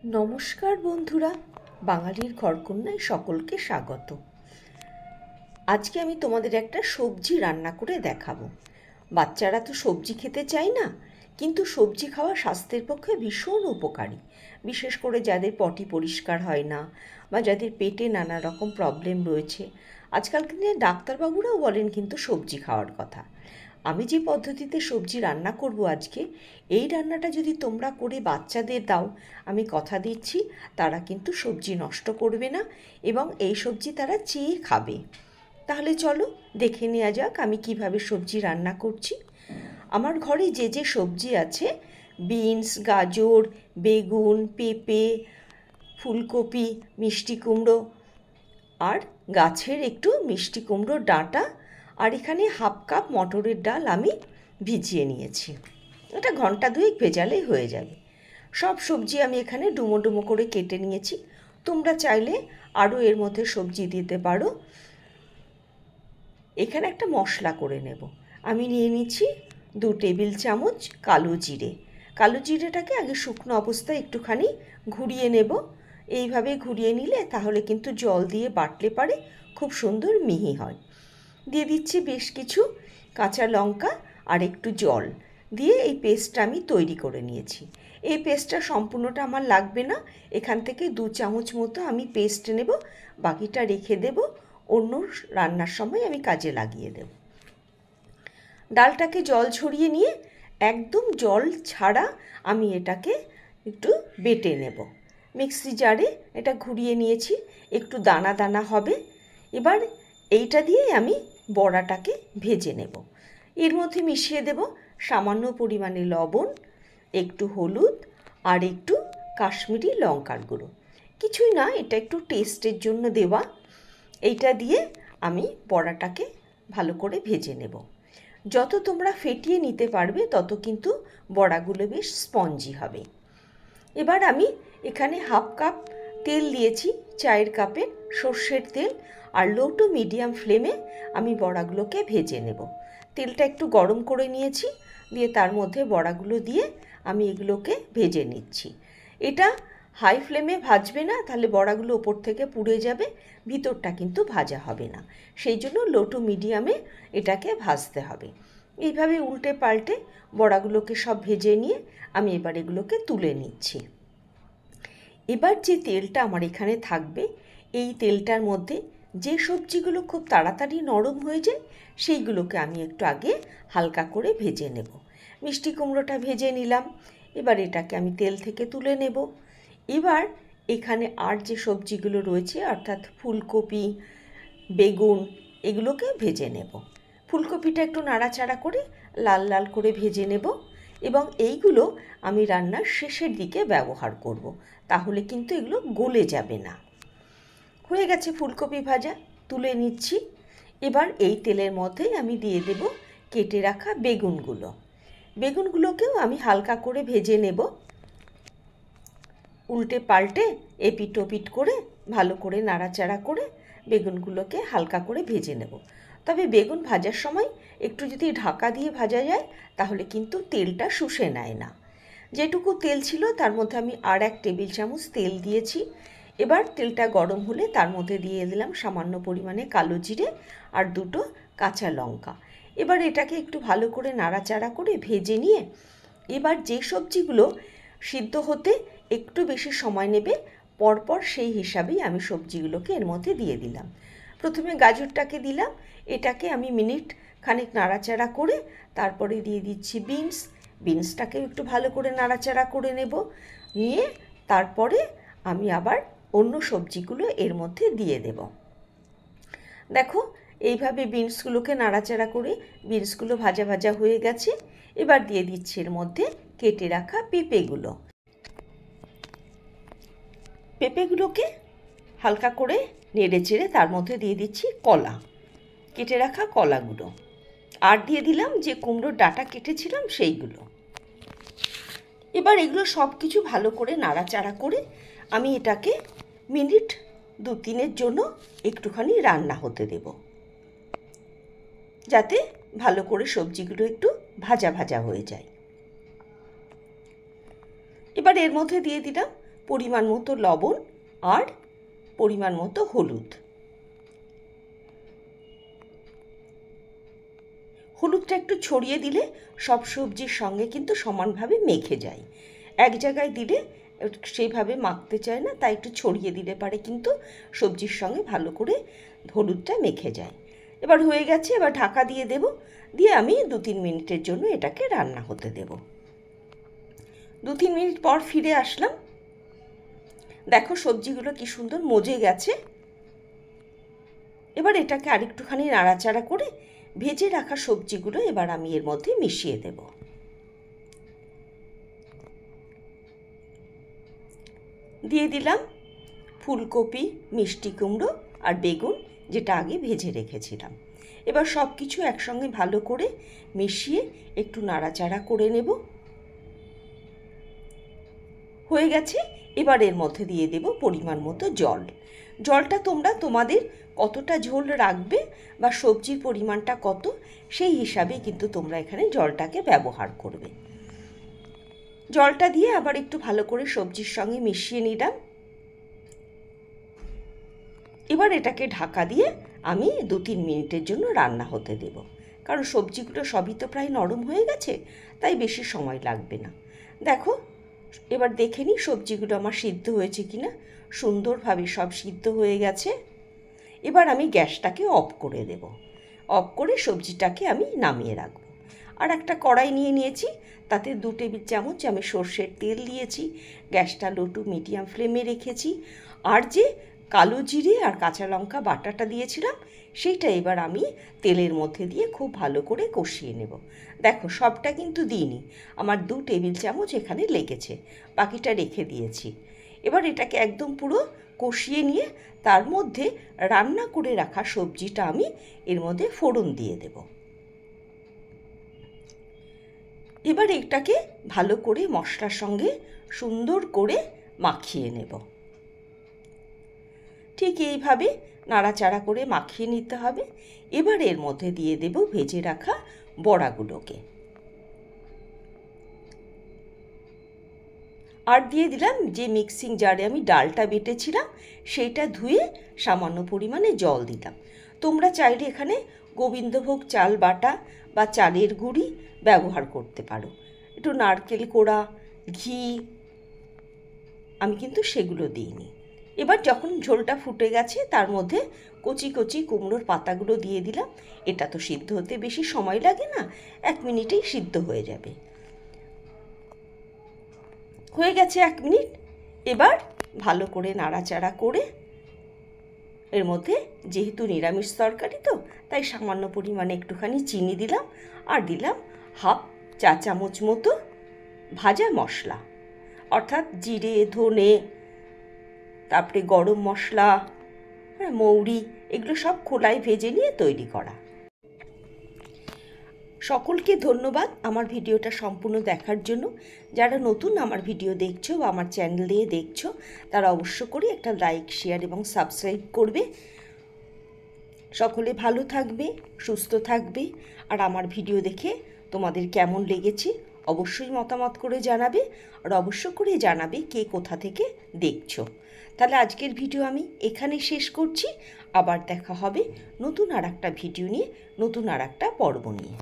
নমস্কার বন্ধুরা, বাঙালির ঘরকন্যায় সকলকে স্বাগত। আজকে আমি তোমাদের একটা সবজি রান্না করে দেখাবো। বাচ্চারা তো সবজি খেতে চায় না, কিন্তু সবজি খাওয়া স্বাস্থ্যের পক্ষে ভীষণ উপকারী। বিশেষ করে যাদের পটি পরিষ্কার হয় না বা যাদের পেটে নানা রকম প্রবলেম রয়েছে, আজকালকার দিনে ডাক্তারবাবুরাও বলেন কিন্তু সবজি খাওয়ার কথা। আমি যে পদ্ধতিতে সবজি রান্না করব আজকে, এই রান্নাটা যদি তোমরা করে বাচ্চাদের দাও, আমি কথা দিচ্ছি তারা কিন্তু সবজি নষ্ট করবে না এবং এই সবজি তারা চেয়ে খাবে। তাহলে চলো দেখে নেওয়া যাক আমি কিভাবে সবজি রান্না করছি। আমার ঘরে যে যে সবজি আছে, বিনস, গাজর, বেগুন, পেঁপে, ফুলকপি, মিষ্টি কুমড়ো আর গাছের একটু মিষ্টি কুমড়োর ডাঁটা, আর এখানে হাফ কাপ মটরের ডাল আমি ভিজিয়ে নিয়েছি। এটা ঘন্টা দুয়েক ভেজালেই হয়ে যাবে। সব সবজি আমি এখানে ডুমো ডুমো করে কেটে নিয়েছি। তোমরা চাইলে আরও এর মধ্যে সবজি দিতে পারো। এখানে একটা মশলা করে নেব। আমি নিয়ে নিচ্ছি 2 টেবিল চামচ কালো জিরে। কালো জিরেটাকে আগে শুকনো অবস্থায় একটুখানি ঘুরিয়ে নেব। এইভাবে ঘুরিয়ে নিলে তাহলে কিন্তু জল দিয়ে বাটলে পারে খুব সুন্দর মিহি হয়। দিয়ে দিচ্ছি বেশ কিছু কাঁচা লঙ্কা আর একটু জল দিয়ে এই পেস্টটা আমি তৈরি করে নিয়েছি। এই পেস্টটা সম্পূর্ণটা আমার লাগবে না, এখান থেকে 2 চামচ মতো আমি পেস্ট নেব, বাকিটা রেখে দেব, অন্য রান্নার সময় আমি কাজে লাগিয়ে দেব। ডালটাকে জল ঝরিয়ে নিয়ে একদম জল ছাড়া আমি এটাকে একটু বেটে নেব। মিক্সি জারে এটা ঘুরিয়ে নিয়েছি, একটু দানা দানা হবে। এবার এইটা দিয়ে আমি বড়াটাকে ভেজে নেব। এর মধ্যে মিশিয়ে দেব সামান্য পরিমাণে লবণ, একটু হলুদ আর একটু কাশ্মীরি লঙ্কার গুঁড়ো। কিছুই না, এটা একটু টেস্টের জন্য দেওয়া। এইটা দিয়ে আমি বড়াটাকে ভালো করে ভেজে নেব। যত তোমরা ফেটিয়ে নিতে পারবে তত কিন্তু বড়াগুলো বেশ স্পঞ্জি হবে। এবার আমি এখানে হাফ কাপ তেল দিয়েছি, চায়ের কাপের সর্ষের তেল, আর লো টু মিডিয়াম ফ্লেমে আমি বড়াগুলোকে ভেজে নেব। তেলটা একটু গরম করে নিয়েছি, দিয়ে তার মধ্যে বড়াগুলো দিয়ে আমি এগুলোকে ভেজে নিচ্ছি। এটা হাই ফ্লেমে ভাজবে না, তাহলে বড়াগুলো ওপর থেকে পুড়ে যাবে, ভিতরটা কিন্তু ভাজা হবে না। সেই জন্য লো টু মিডিয়ামে এটাকে ভাজতে হবে। এইভাবে উল্টে পাল্টে বড়াগুলোকে সব ভেজে নিয়ে আমি এবার এগুলোকে তুলে নিচ্ছি। এবার যে তেলটা আমার এখানে থাকবে, এই তেলটার মধ্যে যে সবজিগুলো খুব তাড়াতাড়ি নরম হয়ে যায় সেইগুলোকে আমি একটু আগে হালকা করে ভেজে নেব। মিষ্টি কুমড়োটা ভেজে নিলাম, এবার এটাকে আমি তেল থেকে তুলে নেব। এবার এখানে আর যে সবজিগুলো রয়েছে অর্থাৎ ফুলকপি, বেগুন, এগুলোকে ভেজে নেব। ফুলকপিটা একটু নাড়াচাড়া করে লাল লাল করে ভেজে নেব এবং এইগুলো আমি রান্নার শেষের দিকে ব্যবহার করব, তাহলে কিন্তু এগুলো গলে যাবে না। হয়ে গেছে ফুলকপি ভাজা, তুলে নিচ্ছি। এবার এই তেলের মধ্যেই আমি দিয়ে দেব কেটে রাখা বেগুনগুলো। বেগুনগুলোকেও আমি হালকা করে ভেজে নেব। উল্টে পাল্টে এপিট ওপিট করে ভালো করে নাড়াচাড়া করে বেগুনগুলোকে হালকা করে ভেজে নেব। তবে বেগুন ভাজার সময় একটু যদি ঢাকা দিয়ে ভাজা যায় তাহলে কিন্তু তেলটা শুষে নেয় না। যেটুকু তেল ছিল তার মধ্যে আমি আর 1 টেবিল চামচ তেল দিয়েছি। এবার তেলটা গরম হলে তার মধ্যে দিয়ে দিলাম সামান্য পরিমাণে কালো জিরে আর 2টো কাঁচা লঙ্কা। এবার এটাকে একটু ভালো করে নাড়াচাড়া করে ভেজে নিয়ে এবার যে সবজিগুলো সিদ্ধ হতে একটু বেশি সময় নেবে পরপর সেই হিসাবেই আমি সবজিগুলোকে এর মধ্যে দিয়ে দিলাম। প্রথমে গাজরটাকে দিলাম, এটাকে আমি মিনিট খানিক নাড়াচাড়া করে তারপরে দিয়ে দিচ্ছি বিনসটাকেও একটু ভালো করে নাড়াচাড়া করে নেব। নিয়ে তারপরে আমি আবার অন্য সবজিগুলো এর মধ্যে দিয়ে দেব। দেখো এইভাবে বিনসগুলোকে নাড়াচাড়া করে বিনসগুলো ভাজা ভাজা হয়ে গেছে। এবার দিয়ে দিচ্ছি এর মধ্যে কেটে রাখা পেঁপেগুলোকে হালকা করে নেড়ে চেড়ে তার মধ্যে দিয়ে দিচ্ছি কলা, কেটে রাখা কলাগুলো, আর দিয়ে দিলাম যে কুমড়োর ডাঁটা কেটেছিলাম সেইগুলো। এবার এগুলো সব কিছু ভালো করে নাড়াচাড়া করে আমি এটাকে মিনিট 2-3-এর জন্য একটুখানি রান্না হতে দেব, যাতে ভালো করে সবজিগুলো একটু ভাজা ভাজা হয়ে যায়। এবার এর মধ্যে দিয়ে দিলাম পরিমাণ মতো লবণ আর পরিমাণ মতো হলুদ। হলুদটা একটু ছড়িয়ে দিলে সব সবজির সঙ্গে কিন্তু সমানভাবে মেখে যায়। এক জায়গায় দিলে সেইভাবে মাখতে চায় না, তাই একটু ছড়িয়ে দিলে পারে কিন্তু সবজির সঙ্গে ভালো করে হলুদটা মেখে যায়। এবার হয়ে গেছে, এবার ঢাকা দিয়ে দেব, দিয়ে আমি 2-3 মিনিটের জন্য এটাকে রান্না হতে দেব। 2-3 মিনিট পর ফিরে আসলাম। দেখো সবজিগুলো কি সুন্দর মজে গেছে। এবার এটাকে আরেকটুখানি নাড়াচাড়া করে ভেজে রাখা সবজিগুলো এবার আমি এর মধ্যে মিশিয়ে দেব। দিয়ে দিলাম ফুলকপি, মিষ্টি কুমড়ো আর বেগুন, যেটা আগে ভেজে রেখেছিলাম। এবার সব কিছু একসঙ্গে ভালো করে মিশিয়ে একটু নাড়াচাড়া করে নেব। হয়ে গেছে, এবার এর মধ্যে দিয়ে দেব পরিমাণ মতো জল। জলটা তোমরা তোমাদের কতটা ঝোল রাখবে বা সবজির পরিমাণটা কত, সেই হিসাবে কিন্তু তোমরা এখানে জলটাকে ব্যবহার করবে। জলটা দিয়ে আবার একটু ভালো করে সবজির সঙ্গে মিশিয়ে নিলাম। এবার এটাকে ঢাকা দিয়ে আমি 2-3 মিনিটের জন্য রান্না হতে দেব, কারণ সবজিগুলো সবই তো প্রায় নরম হয়ে গেছে, তাই বেশি সময় লাগবে না। দেখো এবার দেখে নিই সবজিগুলো আমার সিদ্ধ হয়েছে কিনা। সুন্দরভাবে সব সিদ্ধ হয়ে গেছে। এবার আমি গ্যাসটাকে অফ করে দেব। অফ করে সবজিটাকে আমি নামিয়ে রাখব। আর একটা কড়াই নিয়ে নিয়েছি, তাতে 2 টেবিল চামচ আমি সর্ষের তেল দিয়েছি। গ্যাসটা লো টু মিডিয়াম ফ্লেমে রেখেছি। আর যে কালো জিরে আর কাঁচা লঙ্কা বাটাটা দিয়েছিলাম, সেইটা এবার আমি তেলের মধ্যে দিয়ে খুব ভালো করে কষিয়ে নেব। দেখো সবটা কিন্তু দিইনি, আমার 2 টেবিল চামচ এখানে লেগেছে, বাকিটা রেখে দিয়েছি। এবার এটাকে একদম পুরো কষিয়ে নিয়ে তার মধ্যে রান্না করে রাখা সবজিটা আমি এর মধ্যে ফোড়ন দিয়ে দেব। এবার এটাকে ভালো করে মশলার সঙ্গে সুন্দর করে মাখিয়ে নেব। ঠিক এইভাবে নাড়াচাড়া করে মাখিয়ে নিতে হবে। এবার এর মধ্যে দিয়ে দেব ভেজে রাখা বড়াগুলোকে, আর দিয়ে দিলাম যে মিক্সিং জারে আমি ডালটা বেটেছিলাম, সেইটা ধুয়ে সামান্য পরিমাণে জল দিলাম। তোমরা চাইলে এখানে গোবিন্দভোগ চাল বাটা বা চালের গুঁড়ি ব্যবহার করতে পারো, একটু নারকেল কোড়া, ঘি, আমি কিন্তু সেগুলো দিইনি। এবার যখন ঝোলটা ফুটে গেছে তার মধ্যে কচি কচি কুমড়োর পাতাগুলো দিয়ে দিলাম। এটা তো সিদ্ধ হতে বেশি সময় লাগে না, 1 মিনিটেই সিদ্ধ হয়ে যাবে। হয়ে গেছে 1 মিনিট। এবার ভালো করে নাড়াচাড়া করে এর মধ্যে, যেহেতু নিরামিষ তরকারি তো, তাই সামান্য পরিমাণে একটুখানি চিনি দিলাম, আর দিলাম 1/2 চা চামচ মতো ভাজা মশলা, অর্থাৎ জিরে, ধনে, তারপরে গরম মশলা, মৌরি, এগুলো সব খোলায় ভেজে নিয়ে তৈরি করা। সকলকে ধন্যবাদ আমার ভিডিওটা সম্পূর্ণ দেখার জন্য। যারা নতুন আমার ভিডিও দেখছো বা আমার চ্যানেল দিয়ে দেখছো, তারা অবশ্য করে একটা লাইক, শেয়ার এবং সাবস্ক্রাইব করবে। সকলে ভালো থাকবে, সুস্থ থাকবে, আর আমার ভিডিও দেখে তোমাদের কেমন লেগেছে অবশ্যই মতামত করে জানাবে, আর অবশ্য করে জানাবে কে কোথা থেকে দেখছো। তাহলে আজকের ভিডিও আমি এখানে শেষ করছি। আবার দেখা হবে নতুন আর একটা ভিডিও নিয়ে, নতুন আর একটা পর্ব নিয়ে।